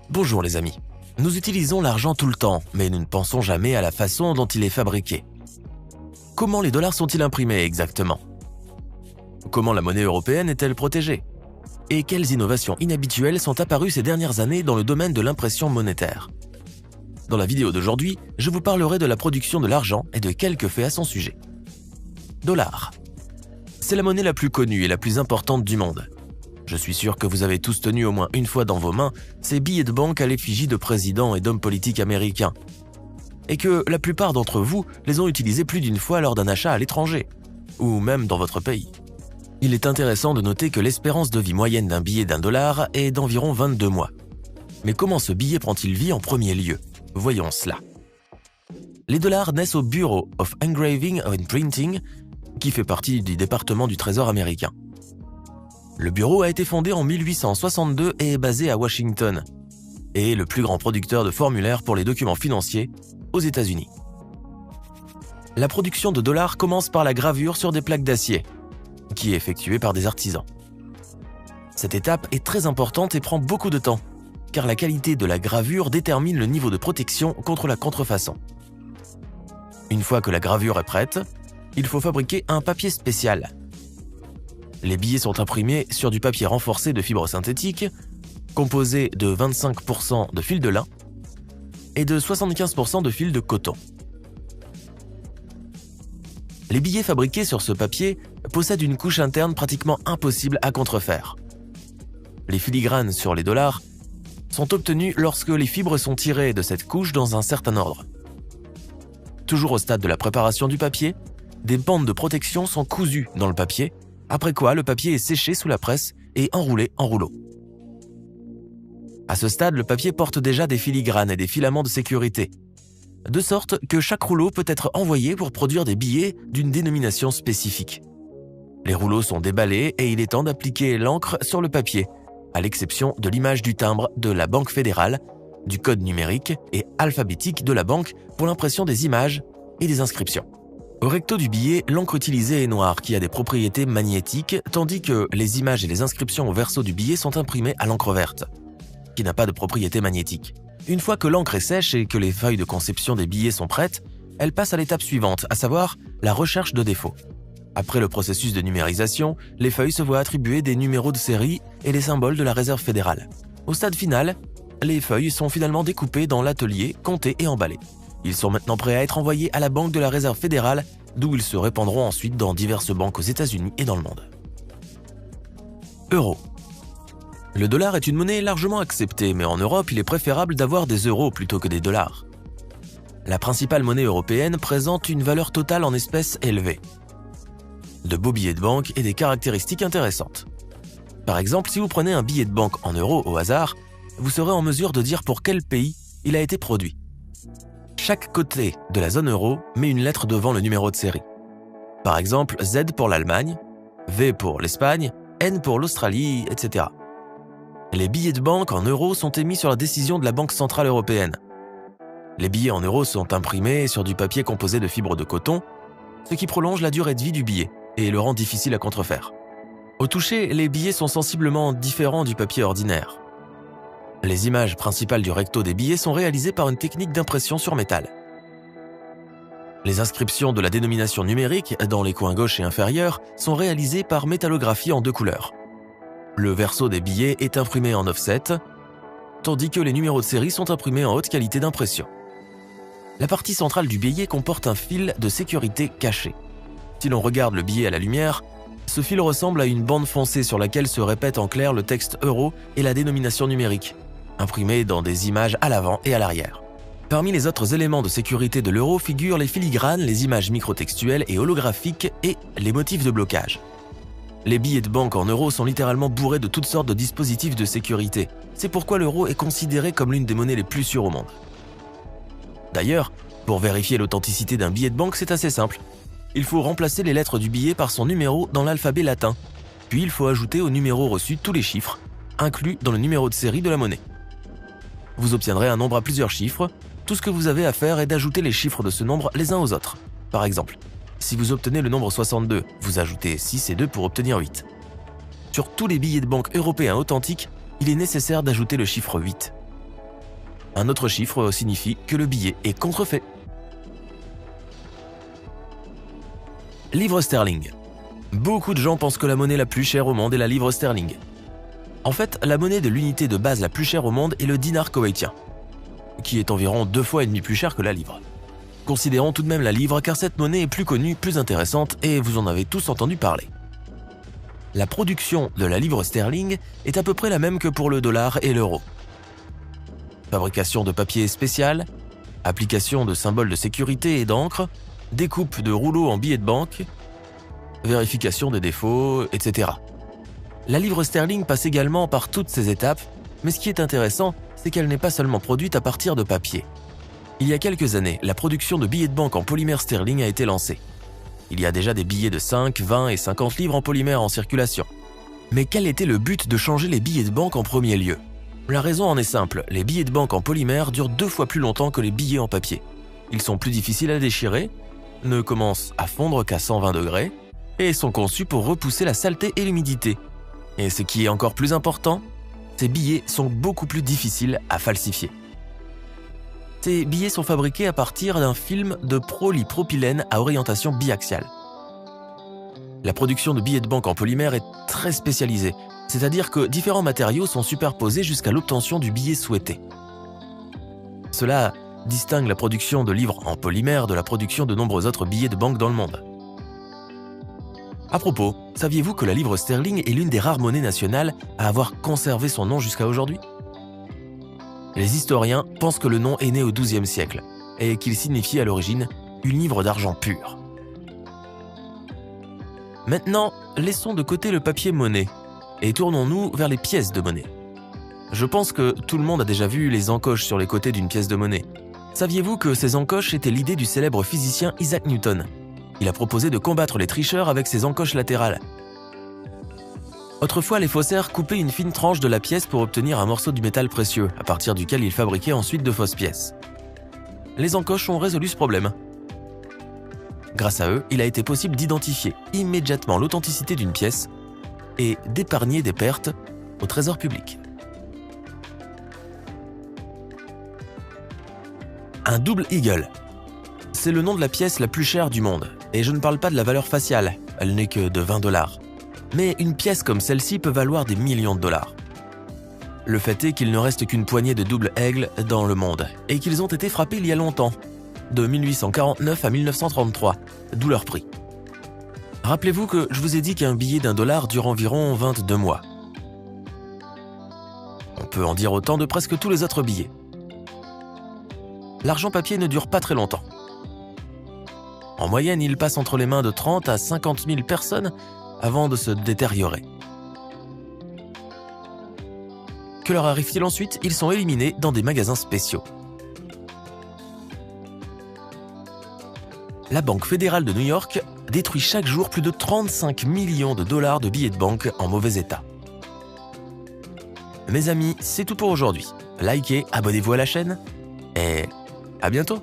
Bonjour les amis. Nous utilisons l'argent tout le temps, mais nous ne pensons jamais à la façon dont il est fabriqué. Comment les dollars sont-ils imprimés exactement? Comment la monnaie européenne est-elle protégée? Et quelles innovations inhabituelles sont apparues ces dernières années dans le domaine de l'impression monétaire? Dans la vidéo d'aujourd'hui, je vous parlerai de la production de l'argent et de quelques faits à son sujet. Dollar. C'est la monnaie la plus connue et la plus importante du monde. Je suis sûr que vous avez tous tenu au moins une fois dans vos mains ces billets de banque à l'effigie de présidents et d'hommes politiques américains. Et que la plupart d'entre vous les ont utilisés plus d'une fois lors d'un achat à l'étranger, ou même dans votre pays. Il est intéressant de noter que l'espérance de vie moyenne d'un billet $1 est d'environ 22 mois. Mais comment ce billet prend-il vie en premier lieu? Voyons cela. Les dollars naissent au Bureau of Engraving and Printing, qui fait partie du département du Trésor américain. Le bureau a été fondé en 1862 et est basé à Washington, et est le plus grand producteur de formulaires pour les documents financiers aux États-Unis. La production de dollars commence par la gravure sur des plaques d'acier, qui est effectuée par des artisans. Cette étape est très importante et prend beaucoup de temps, car la qualité de la gravure détermine le niveau de protection contre la contrefaçon. Une fois que la gravure est prête, il faut fabriquer un papier spécial. Les billets sont imprimés sur du papier renforcé de fibres synthétiques, composé de 25% de fil de lin et de 75% de fil de coton. Les billets fabriqués sur ce papier possèdent une couche interne pratiquement impossible à contrefaire. Les filigranes sur les dollars sont obtenus lorsque les fibres sont tirées de cette couche dans un certain ordre. Toujours au stade de la préparation du papier, des bandes de protection sont cousues dans le papier, après quoi le papier est séché sous la presse et enroulé en rouleaux. À ce stade, le papier porte déjà des filigranes et des filaments de sécurité, de sorte que chaque rouleau peut être envoyé pour produire des billets d'une dénomination spécifique. Les rouleaux sont déballés et il est temps d'appliquer l'encre sur le papier, à l'exception de l'image du timbre de la Banque fédérale, du code numérique et alphabétique de la banque pour l'impression des images et des inscriptions. Au recto du billet, l'encre utilisée est noire qui a des propriétés magnétiques, tandis que les images et les inscriptions au verso du billet sont imprimées à l'encre verte, qui n'a pas de propriété magnétique. Une fois que l'encre est sèche et que les feuilles de conception des billets sont prêtes, elle passe à l'étape suivante, à savoir la recherche de défauts. Après le processus de numérisation, les feuilles se voient attribuer des numéros de série et les symboles de la Réserve fédérale. Au stade final, les feuilles sont finalement découpées dans l'atelier, comptées et emballées. Ils sont maintenant prêts à être envoyés à la Banque de la Réserve fédérale, d'où ils se répandront ensuite dans diverses banques aux États-Unis et dans le monde. Euro. Le dollar est une monnaie largement acceptée, mais en Europe, il est préférable d'avoir des euros plutôt que des dollars. La principale monnaie européenne présente une valeur totale en espèces élevée, de beaux billets de banque et des caractéristiques intéressantes. Par exemple, si vous prenez un billet de banque en euros au hasard, vous serez en mesure de dire pour quel pays il a été produit. Chaque côté de la zone euro met une lettre devant le numéro de série. Par exemple, Z pour l'Allemagne, V pour l'Espagne, N pour l'Australie, etc. Les billets de banque en euros sont émis sur la décision de la Banque centrale européenne. Les billets en euros sont imprimés sur du papier composé de fibres de coton, ce qui prolonge la durée de vie du billet et le rend difficile à contrefaire. Au toucher, les billets sont sensiblement différents du papier ordinaire. Les images principales du recto des billets sont réalisées par une technique d'impression sur métal. Les inscriptions de la dénomination numérique dans les coins gauche et inférieur sont réalisées par métallographie en 2 couleurs. Le verso des billets est imprimé en offset, tandis que les numéros de série sont imprimés en haute qualité d'impression. La partie centrale du billet comporte un fil de sécurité caché. Si l'on regarde le billet à la lumière, ce fil ressemble à une bande foncée sur laquelle se répète en clair le texte euro et la dénomination numérique, imprimés dans des images à l'avant et à l'arrière. Parmi les autres éléments de sécurité de l'euro figurent les filigranes, les images microtextuelles et holographiques et les motifs de blocage. Les billets de banque en euros sont littéralement bourrés de toutes sortes de dispositifs de sécurité. C'est pourquoi l'euro est considéré comme l'une des monnaies les plus sûres au monde. D'ailleurs, pour vérifier l'authenticité d'un billet de banque, c'est assez simple. Il faut remplacer les lettres du billet par son numéro dans l'alphabet latin. Puis il faut ajouter au numéro reçu tous les chiffres, inclus dans le numéro de série de la monnaie. Vous obtiendrez un nombre à plusieurs chiffres. Tout ce que vous avez à faire est d'ajouter les chiffres de ce nombre les uns aux autres. Par exemple, si vous obtenez le nombre 62, vous ajoutez 6 et 2 pour obtenir 8. Sur tous les billets de banque européens authentiques, il est nécessaire d'ajouter le chiffre 8. Un autre chiffre signifie que le billet est contrefait. Livre sterling. Beaucoup de gens pensent que la monnaie la plus chère au monde est la livre sterling. En fait, la monnaie de l'unité de base la plus chère au monde est le dinar koweïtien, qui est environ 2,5 fois plus cher que la livre. Considérons tout de même la livre car cette monnaie est plus connue, plus intéressante et vous en avez tous entendu parler. La production de la livre sterling est à peu près la même que pour le dollar et l'euro. Fabrication de papier spécial, application de symboles de sécurité et d'encre, découpe de rouleaux en billets de banque, vérification des défauts, etc. La livre sterling passe également par toutes ces étapes, mais ce qui est intéressant, c'est qu'elle n'est pas seulement produite à partir de papier. Il y a quelques années, la production de billets de banque en polymère sterling a été lancée. Il y a déjà des billets de 5, 20 et 50 livres en polymère en circulation. Mais quel était le but de changer les billets de banque en premier lieu ? La raison en est simple, les billets de banque en polymère durent 2 fois plus longtemps que les billets en papier. Ils sont plus difficiles à déchirer, ne commencent à fondre qu'à 120 degrés et sont conçus pour repousser la saleté et l'humidité. Et ce qui est encore plus important, ces billets sont beaucoup plus difficiles à falsifier. Ces billets sont fabriqués à partir d'un film de polypropylène à orientation biaxiale. La production de billets de banque en polymère est très spécialisée, c'est-à-dire que différents matériaux sont superposés jusqu'à l'obtention du billet souhaité. Cela distingue la production de livres en polymère de la production de nombreux autres billets de banque dans le monde. À propos, saviez-vous que la livre sterling est l'une des rares monnaies nationales à avoir conservé son nom jusqu'à aujourd'hui ? Les historiens pensent que le nom est né au XIIe siècle et qu'il signifiait à l'origine une livre d'argent pur. Maintenant, laissons de côté le papier monnaie et tournons-nous vers les pièces de monnaie. Je pense que tout le monde a déjà vu les encoches sur les côtés d'une pièce de monnaie. Saviez-vous que ces encoches étaient l'idée du célèbre physicien Isaac Newton ? Il a proposé de combattre les tricheurs avec ses encoches latérales. Autrefois, les faussaires coupaient une fine tranche de la pièce pour obtenir un morceau du métal précieux, à partir duquel ils fabriquaient ensuite de fausses pièces. Les encoches ont résolu ce problème. Grâce à eux, il a été possible d'identifier immédiatement l'authenticité d'une pièce et d'épargner des pertes au trésor public. Un double eagle. C'est le nom de la pièce la plus chère du monde, et je ne parle pas de la valeur faciale, elle n'est que de 20 $. Mais une pièce comme celle-ci peut valoir des millions de dollars. Le fait est qu'il ne reste qu'une poignée de double aigle dans le monde, et qu'ils ont été frappés il y a longtemps, de 1849 à 1933, d'où leur prix. Rappelez-vous que je vous ai dit qu'un billet d'$1 dure environ 22 mois. On peut en dire autant de presque tous les autres billets. L'argent papier ne dure pas très longtemps. En moyenne, il passe entre les mains de 30 à 50 000 personnes avant de se détériorer. Que leur arrive-t-il ensuite ? Ils sont éliminés dans des magasins spéciaux. La Banque fédérale de New York détruit chaque jour plus de 35 millions de dollars de billets de banque en mauvais état. Mes amis, c'est tout pour aujourd'hui. Likez, abonnez-vous à la chaîne et à bientôt.